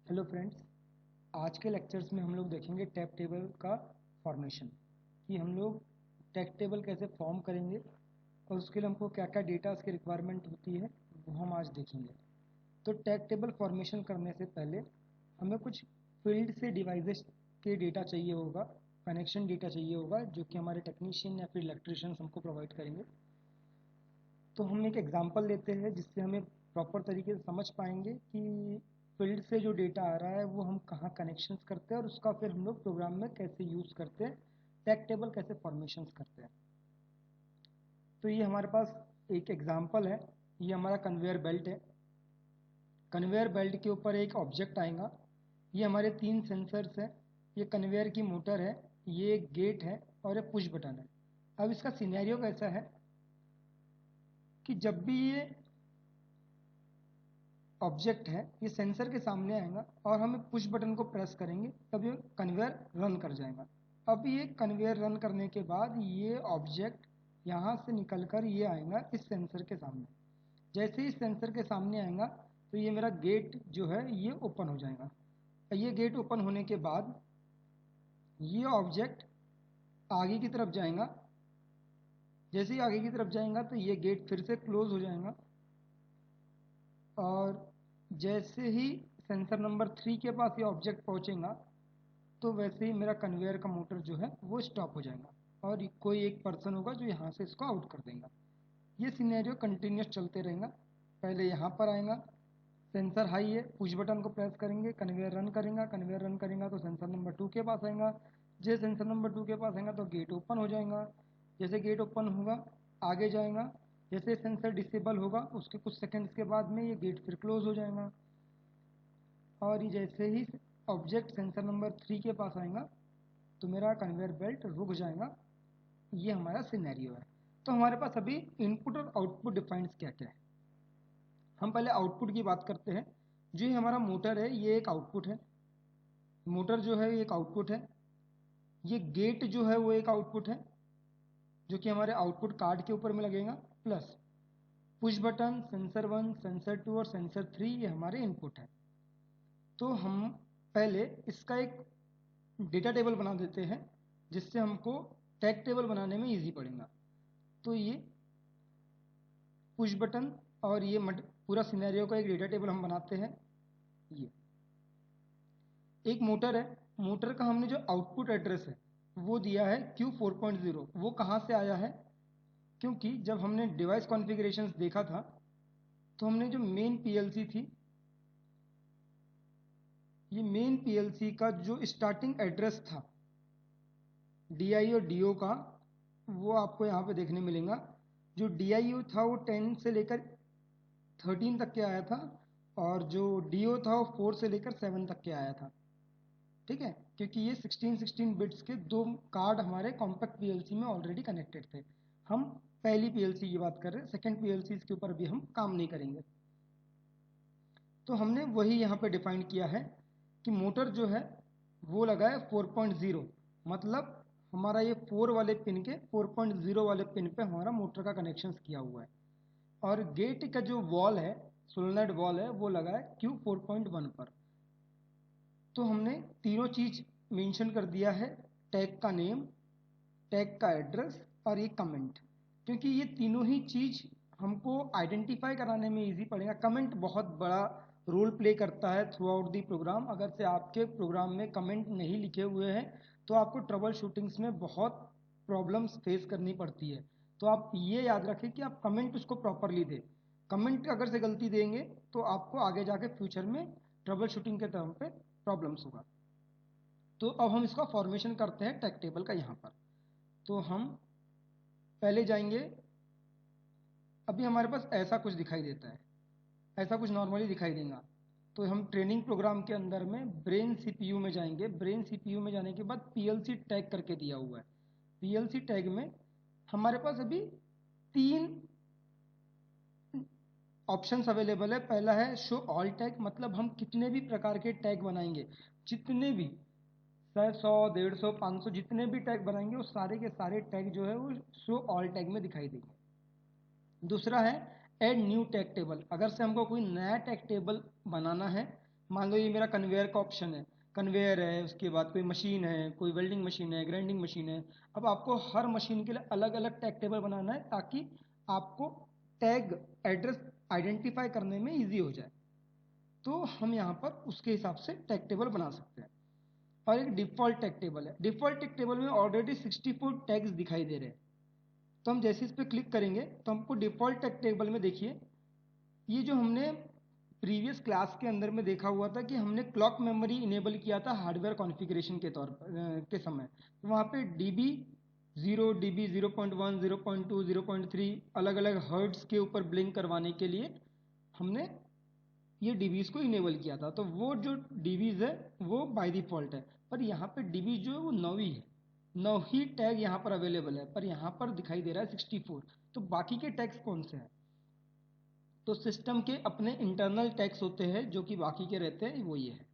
Hello friends, आज के lectures में हम लोग देखेंगे टैग टेबल का फॉर्मेशन कि हम लोग टैग टेबल कैसे फॉर्म करेंगे और उसके लिए हमको क्या क्या डेटा की रिक्वायरमेंट होती है वो हम आज देखेंगे। तो टैग टेबल फॉर्मेशन करने से पहले हमें कुछ फील्ड से डिवाइसेस के डेटा चाहिए होगा, कनेक्शन डेटा चाहिए होगा जो कि हमारे टेक्नीशियन या फिर इलेक्ट्रिशियंस हमको प्रोवाइड करेंगे। तो हम एक एग्जांपल लेते हैं जिससे हमें प्रॉपर तरीके से समझ पाएंगे कि फील्ड से जो डेटा आ रहा है वो हम कहाँ कनेक्शंस करते हैं और उसका फिर हम लोग प्रोग्राम में कैसे यूज़ करते हैं, टैग टेबल कैसे फॉर्मेशंस करते हैं। तो ये हमारे पास एक एग्जांपल है। ये हमारा कन्वेयर बेल्ट है। कन्वेयर बेल्ट के ऊपर एक ऑब्जेक्ट आएगा। ये हमारे 3 सेंसर्स हैं। ये कन्वेयर की मोटर है, ये एक गेट है और ये पुश बटन है। अब इसका सिनेरियो कैसा है कि जब भी ये ऑब्जेक्ट है ये सेंसर के सामने आएगा और हम पुश बटन को प्रेस करेंगे तब ये कन्वेयर रन कर जाएगा। अब ये कन्वेयर रन करने के बाद ये ऑब्जेक्ट यहाँ से निकलकर ये आएगा इस सेंसर के सामने। जैसे ही इस सेंसर के सामने आएगा तो ये मेरा गेट जो है ये ओपन हो जाएगा। ये गेट ओपन होने के बाद ये ऑब्जेक्ट आगे की तरफ जाएगा। जैसे ही आगे की तरफ जाएगा तो ये गेट फिर से क्लोज हो जाएगा और जैसे ही सेंसर नंबर 3 के पास ये ऑब्जेक्ट पहुंचेगा तो वैसे ही मेरा कन्वेयर का मोटर जो है वो स्टॉप हो जाएगा और कोई एक पर्सन होगा जो यहाँ से इसको आउट कर देगा। ये सिनेरियो कंटिन्यूस चलते रहेगा। पहले यहाँ पर आएगा, सेंसर हाई है, पुश बटन को प्रेस करेंगे, कन्वेयर रन करेगा। कन्वेयर रन करेगा तो सेंसर नंबर 2 के पास आएगा। जैसे सेंसर नंबर 2 के पास आएगा तो गेट ओपन हो जाएगा। जैसे गेट ओपन होगा आगे जाएगा। जैसे सेंसर डिसेबल होगा उसके कुछ सेकंड्स के बाद में ये गेट फिर क्लोज हो जाएगा और ये जैसे ही ऑब्जेक्ट सेंसर नंबर 3 के पास आएगा तो मेरा कन्वेयर बेल्ट रुक जाएगा। ये हमारा सिनेरियो है। तो हमारे पास अभी इनपुट और आउटपुट डिफाइंस क्या क्या है। हम पहले आउटपुट की बात करते हैं। जो ये हमारा मोटर है ये एक आउटपुट है। मोटर जो है ये एक आउटपुट है। ये गेट जो है वो एक आउटपुट है जो कि हमारे आउटपुट कार्ड के ऊपर में लगेगा। Plus push button, sensor 1, sensor 2 और सेंसर 3 ये हमारे इनपुट है। तो हम पहले इसका एक डेटा टेबल बना देते हैं जिससे हमको टैग टेबल बनाने में इजी पड़ेगा। तो ये पुश बटन और ये पूरा सिनेरियो का एक डेटा टेबल हम बनाते हैं। ये एक मोटर है। मोटर का हमने जो आउटपुट एड्रेस है वो दिया है Q4.0। वो कहाँ से आया है, क्योंकि जब हमने डिवाइस कॉन्फ़िगरेशंस देखा था तो हमने जो मेन पीएलसी थी, ये मेन पीएलसी का जो स्टार्टिंग एड्रेस था DI और DO का वो आपको यहाँ पे देखने मिलेगा। जो DIO था वो 10 से लेकर 13 तक के आया था और जो DO था वो 4 से लेकर 7 तक के आया था। ठीक है, क्योंकि ये 16 बिट्स के 2 कार्ड हमारे कॉम्पैक्ट पीएलसी में ऑलरेडी कनेक्टेड थे। हम पहली पीएलसी की बात कर रहे हैं, सेकेंड पीएलसी के ऊपर अभी हम काम नहीं करेंगे। तो हमने वही यहाँ पे डिफाइन किया है कि मोटर जो है वो लगा है 4.0, मतलब हमारा ये 4 वाले पिन के 4.0 वाले पिन पे हमारा मोटर का कनेक्शन किया हुआ है। और गेट का जो वॉल है, सोलेनॉइड वॉल है, वो लगा है Q4.1 पर। तो हमने तीनों चीज मेंशन कर दिया है, टैग का नेम, टैग का एड्रेस और ये कमेंट। क्योंकि ये तीनों ही चीज हमको आइडेंटिफाई कराने में इजी पड़ेगा। कमेंट बहुत बड़ा रोल प्ले करता है थ्रू आउट दी प्रोग्राम। अगर से आपके प्रोग्राम में कमेंट नहीं लिखे हुए हैं तो आपको ट्रबल शूटिंग्स में बहुत प्रॉब्लम्स फेस करनी पड़ती है। तो आप ये याद रखें कि आप कमेंट उसको प्रॉपरली दें। कमेंट अगर से गलती देंगे तो आपको आगे जाके फ्यूचर में ट्रबल शूटिंग के टर्म पे प्रॉब्लम्स होगा। तो अब हम इसका फॉर्मेशन करते हैं टैग टेबल का यहाँ पर। तो हम पहले जाएंगे। अभी हमारे पास ऐसा कुछ दिखाई देता है, ऐसा कुछ नॉर्मली दिखाई देगा। तो हम ट्रेनिंग प्रोग्राम के अंदर में ब्रेन सीपीयू में जाएंगे। ब्रेन सीपीयू में जाने के बाद पीएलसी टैग करके दिया हुआ है। पीएलसी टैग में हमारे पास अभी 3 ऑप्शंस अवेलेबल है। पहला है शो ऑल टैग, मतलब हम कितने भी प्रकार के टैग बनाएंगे, जितने भी 100, 150, 500 जितने भी टैग बनाएंगे वो सारे के सारे टैग जो है वो शो ऑल टैग में दिखाई देंगे। दूसरा है ऐड न्यू टैग टेबल। अगर से हमको कोई नया टैग टेबल बनाना है मान लो ये मेरा कन्वेयर का ऑप्शन है, कन्वेयर है, उसके बाद कोई मशीन है, कोई वेल्डिंग मशीन है, ग्राइंडिंग मशीन है। अब आपको हर मशीन के लिए अलग अलग टैग टेबल बनाना है ताकि आपको टैग एड्रेस आइडेंटिफाई करने में ईजी हो जाए। तो हम यहाँ पर उसके हिसाब से टैग टेबल बना सकते हैं। और एक डिफ़ॉल्ट टैग टेबल है। डिफ़ॉल्ट टैग टेबल में ऑलरेडी 64 टैग्स दिखाई दे रहे हैं। तो हम जैसे इस पर क्लिक करेंगे तो हमको डिफ़ॉल्ट टैग टेबल में देखिए, ये जो हमने प्रीवियस क्लास के अंदर में देखा हुआ था कि हमने क्लॉक मेमोरी इनेबल किया था हार्डवेयर कॉन्फ़िगरेशन के तौर पर के समय। तो वहाँ पे DB 0, DB 0.1, 0.2, 0.3 अलग अलग हर्ट्ज़ के ऊपर ब्लिंक करवाने के लिए हमने ये DBs को इनेबल किया था। तो वो जो DBs है वो बाय डिफ़ॉल्ट है, पर यहाँ पे DB जो है वो 9 ही है, 9 ही टैग यहाँ पर अवेलेबल है, पर यहाँ पर दिखाई दे रहा है 64। तो बाकी के टैग्स कौन से हैं? तो सिस्टम के अपने इंटरनल टैग्स होते हैं जो कि बाकी के रहते हैं, वो ये है।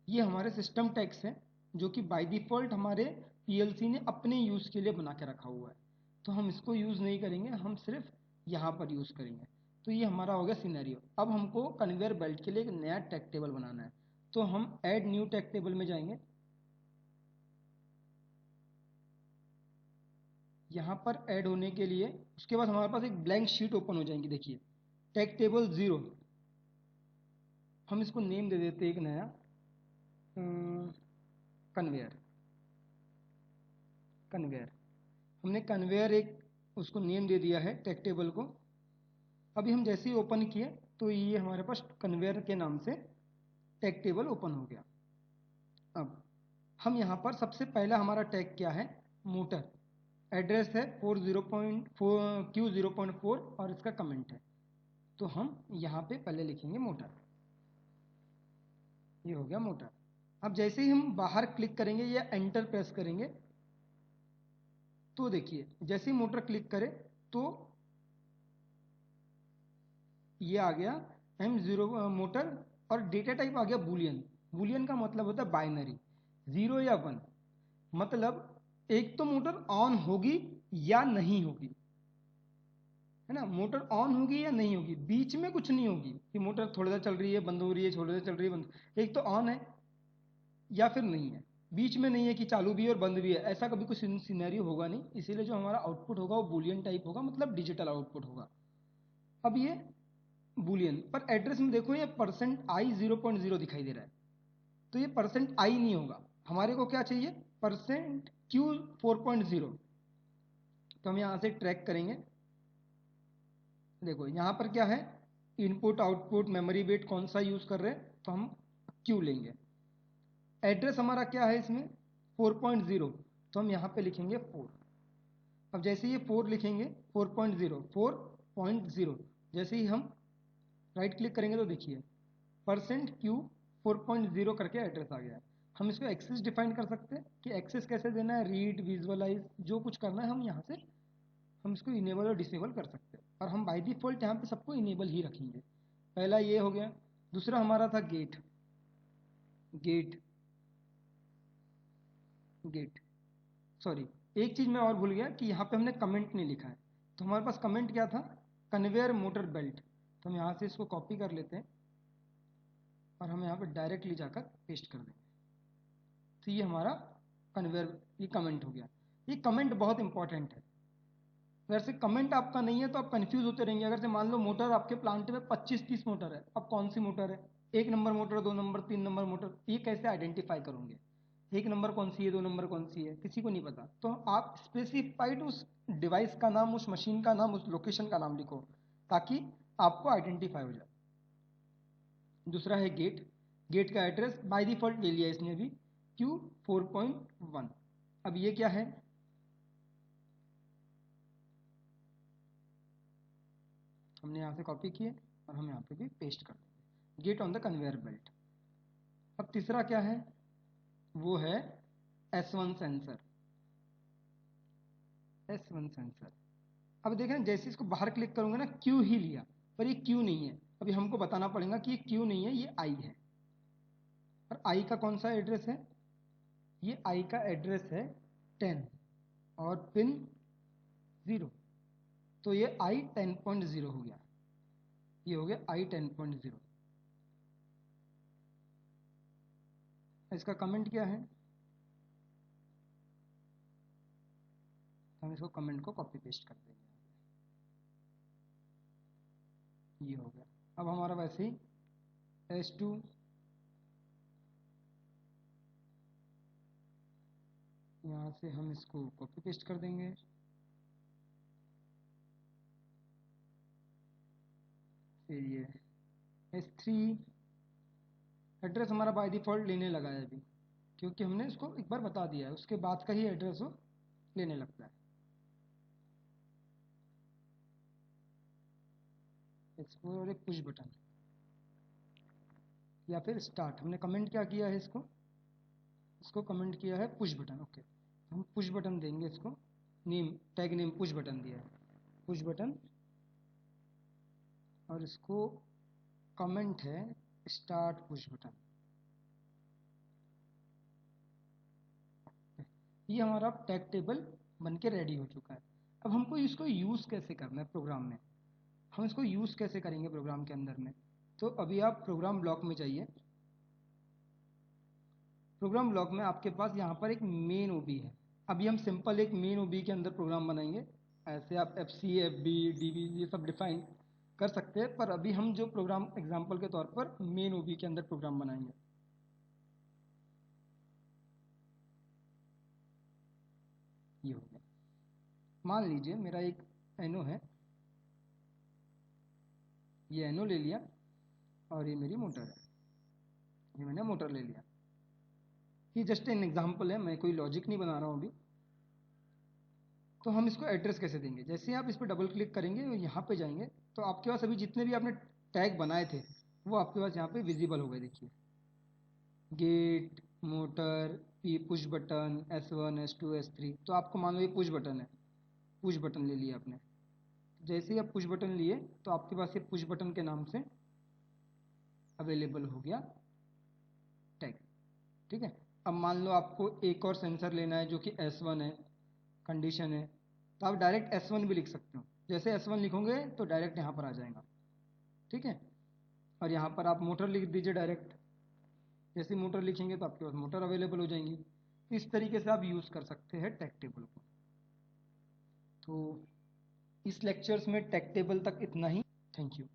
ये हमारे सिस्टम टैग्स हैं जो कि बाय डिफ़ॉल्ट हमारे PLC ने अपने यूज़ के लिए बना के रखा हुआ है। तो हम इसको यूज़ नहीं करेंगे, हम सिर्फ यहाँ पर यूज़ करेंगे। तो ये हमारा हो गया सिनेरियो। अब हमको कन्वेयर बेल्ट के लिए एक नया टैग टेबल बनाना है। तो हम ऐड न्यू टैग टेबल में जाएंगे। यहाँ पर ऐड होने के लिए उसके बाद हमारे पास एक ब्लैंक शीट ओपन हो जाएंगी। देखिए टैग टेबल 0, हम इसको नेम दे देते हैं एक नया कन्वेयर। कन्वेयर हमने कन्वेयर एक उसको नेम दे दिया है टैग टेबल को। अभी हम जैसे ही ओपन किए तो ये हमारे पास कन्वेयर के नाम से टैग टेबल ओपन हो गया। अब हम यहाँ पर सबसे पहला हमारा टैग क्या है? मोटर। एड्रेस है 40.4 Q0.4 और इसका कमेंट है। तो हम यहाँ पे पहले लिखेंगे मोटर। ये हो गया मोटर। अब जैसे ही हम बाहर क्लिक करेंगे या एंटर प्रेस करेंगे तो देखिए जैसे ही मोटर क्लिक करें तो ये आ गया M0 मोटर और डेटा टाइप आ गया बूलियन। बूलियन का मतलब होता है बाइनरी, 0 या 1। मतलब एक तो मोटर ऑन होगी या नहीं होगी, है ना। मोटर ऑन होगी या नहीं होगी, बीच में कुछ नहीं होगी कि मोटर थोड़ी देर चल रही है बंद हो रही है, थोड़ी देर चल रही है बंद। एक तो ऑन है या फिर नहीं है, बीच में नहीं है कि चालू भी है और बंद भी है। ऐसा कभी कुछ सिनेरियो होगा नहीं, इसीलिए जो हमारा आउटपुट होगा वो बूलियन टाइप होगा, मतलब डिजिटल आउटपुट होगा। अब ये बूलियन पर एड्रेस में देखो ये %i 0.0 दिखाई दे रहा है, तो ये %i नहीं होगा। हमारे को क्या चाहिए? %q 4.0। तो हम यहाँ से ट्रैक करेंगे। देखो यहाँ पर क्या है, इनपुट आउटपुट मेमोरी बिट कौन सा यूज़ कर रहे हैं, तो हम q लेंगे। एड्रेस हमारा क्या है इसमें 4.0, तो हम यहाँ पे लिखेंगे 4। अब जैसे ये 4 लिखेंगे 4.0 जैसे ही हम राइट क्लिक करेंगे तो देखिए %q 4.0 करके एड्रेस आ गया है। हम इसको एक्सेस डिफाइन कर सकते हैं कि एक्सेस कैसे देना है, रीड, विजुअलाइज, जो कुछ करना है हम यहाँ से हम इसको इनेबल और डिसेबल कर सकते हैं। और हम बाय डिफ़ॉल्ट यहाँ पे सबको इनेबल ही रखेंगे। पहला ये हो गया। दूसरा हमारा था गेट। गेट गेट सॉरी, एक चीज़ मैं और भूल गया कि यहाँ पे हमने कमेंट नहीं लिखा है। तो हमारे पास कमेंट क्या था? Conveyor motor belt. तो हम यहाँ से इसको कॉपी कर लेते हैं और हम यहाँ पे डायरेक्टली जाकर पेस्ट कर देंगे। तो ये हमारा कन्वेयर ये कमेंट हो गया। ये कमेंट बहुत इंपॉर्टेंट है। अगर से कमेंट आपका नहीं है तो आप कंफ्यूज होते रहेंगे। अगर से मान लो मोटर आपके प्लांट में 25-30 मोटर है, अब कौन सी मोटर है, 1 number motor, 2 number, 3 number motor, ये कैसे आइडेंटिफाई करोगे? 1 नंबर कौन सी है, 2 नंबर कौन सी है, किसी को नहीं पता। तो आप स्पेसिफाइड उस डिवाइस का नाम, उस मशीन का नाम, उस लोकेशन का नाम लिखो ताकि आपको आइडेंटिफाई हो जाए। दूसरा है गेट। गेट का एड्रेस बाय डिफॉल्ट ले लिया इसने भी, Q4.1। अब ये क्या है? हमने यहाँ से कॉपी किए और हम यहाँ पे भी पेस्ट कर देंगे, get on the conveyor belt. अब तीसरा क्या है? वो है S1 सेंसर। S1 sensor. अब देखें जैसे इसको बाहर क्लिक करूंगा ना, Q ही लिया, पर ये Q नहीं है। अभी हमको बताना पड़ेगा कि ये Q नहीं है, ये I है। और I का कौन सा एड्रेस है? ये I का एड्रेस है 10 और पिन 0। तो ये I 10.0 हो गया। ये हो गया I 10.0। इसका कमेंट क्या है, हम इसको कमेंट को कॉपी पेस्ट कर देंगे, ये हो गया। अब हमारा वैसे ही S2 यहाँ से हम इसको कॉपी पेस्ट कर देंगे, फिर ये S3 एड्रेस हमारा बाय डिफ़ॉल्ट लेने लगा है अभी, क्योंकि हमने इसको एक बार बता दिया है, उसके बाद का ही एड्रेस वो लेने लगता है। एक्सप्लोर और एक पुश बटन या फिर स्टार्ट, हमने कमेंट क्या किया है इसको कमेंट किया है पुश बटन। ओके, हम पुश बटन देंगे इसको, name tag name push button दिया है, पुश बटन, और इसको कमेंट है स्टार्ट पुश बटन। ये हमारा टैग टेबल बन के रेडी हो चुका है। अब हमको इसको यूज़ कैसे करना है प्रोग्राम में, हम इसको यूज़ कैसे करेंगे प्रोग्राम के अंदर में। तो अभी आप प्रोग्राम ब्लॉक में जाइए, प्रोग्राम ब्लॉक में आपके पास यहाँ पर एक मेन ओबी है। अभी हम सिंपल एक मेन ओबी के अंदर प्रोग्राम बनाएंगे, ऐसे आप FC FB DB ये सब डिफाइन कर सकते हैं, पर अभी हम जो प्रोग्राम एग्जांपल के तौर पर मेन ओबी के अंदर प्रोग्राम बनाएंगे। ये हो गया, मान लीजिए मेरा एक एनो है, ये एनो ले लिया और ये मेरी मोटर है, ये मैंने मोटर ले लिया। ये जस्ट एन एग्जांपल है, मैं कोई लॉजिक नहीं बना रहा हूँ अभी। तो हम इसको एड्रेस कैसे देंगे, जैसे ही आप इस पर डबल क्लिक करेंगे और यहाँ पे जाएंगे तो आपके पास अभी जितने भी आपने टैग बनाए थे वो आपके पास यहाँ पे विजिबल हो गए। देखिए, gate, motor, P push button, S1 S2 S3। तो आपको मान लो ये पुश बटन है, पुश बटन ले लिया आपने। जैसे ही आप पुश बटन लिए तो आपके पास ये पुश बटन के नाम से अवेलेबल हो गया टैग। ठीक है, अब मान लो आपको एक और सेंसर लेना है जो कि S1 है, कंडीशन है, तो आप डायरेक्ट S1 भी लिख सकते हो। जैसे S1 लिखोगे तो डायरेक्ट यहाँ पर आ जाएगा। ठीक है, और यहाँ पर आप मोटर लिख दीजिए डायरेक्ट, जैसे मोटर लिखेंगे तो आपके पास मोटर अवेलेबल हो जाएंगी। इस तरीके से आप यूज़ कर सकते हैं टैग टेबल को। तो इस लेक्चर्स में टैग टेबल तक इतना ही। Thank you.